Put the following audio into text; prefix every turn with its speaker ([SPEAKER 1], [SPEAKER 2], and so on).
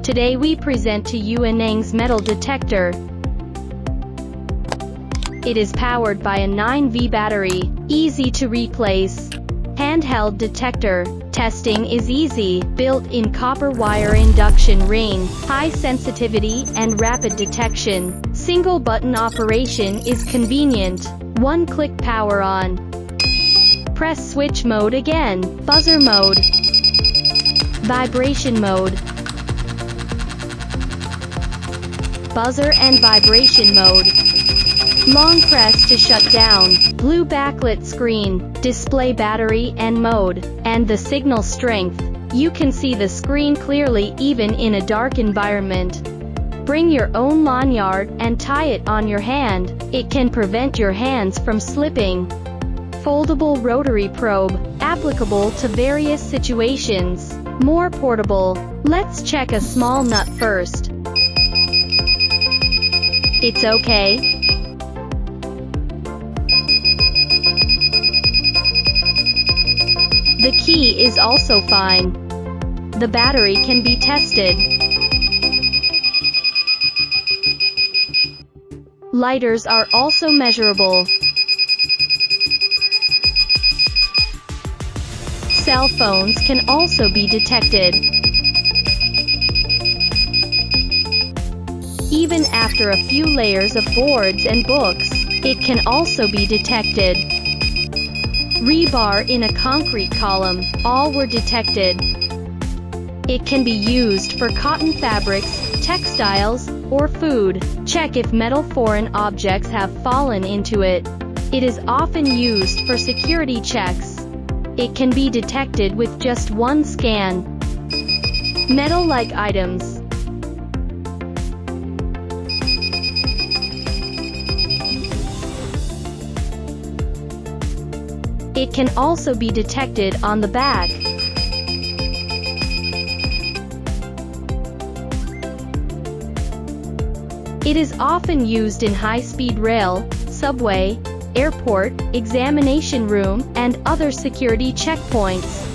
[SPEAKER 1] Today we present to you ANENG's metal detector. It is powered by a 9V battery, easy to replace. Handheld detector. Testing is easy, built-in copper wire induction ring, high sensitivity and rapid detection. Single button operation is convenient. One-click power on. Press switch mode again, buzzer mode, vibration mode, buzzer and vibration mode. Long press to shut down, blue backlit screen, display battery and mode, and the signal strength. You can see the screen clearly even in a dark environment. Bring your own lanyard and tie it on your hand. It can prevent your hands from slipping. Foldable rotary probe, applicable to various situations. More portable. Let's check a small nut first. It's okay. The key is also fine. The battery can be tested. Lighters are also measurable. Cell phones can also be detected. Even after a few layers of boards and books, it can also be detected. Rebar in a concrete column, all were detected. It can be used for cotton fabrics, textiles, or food. Check if metal foreign objects have fallen into it. It is often used for security checks. It can be detected with just one scan. Metal-like items. It can also be detected on the back. It is often used in high-speed rail, subway, airport, examination room, and other security checkpoints.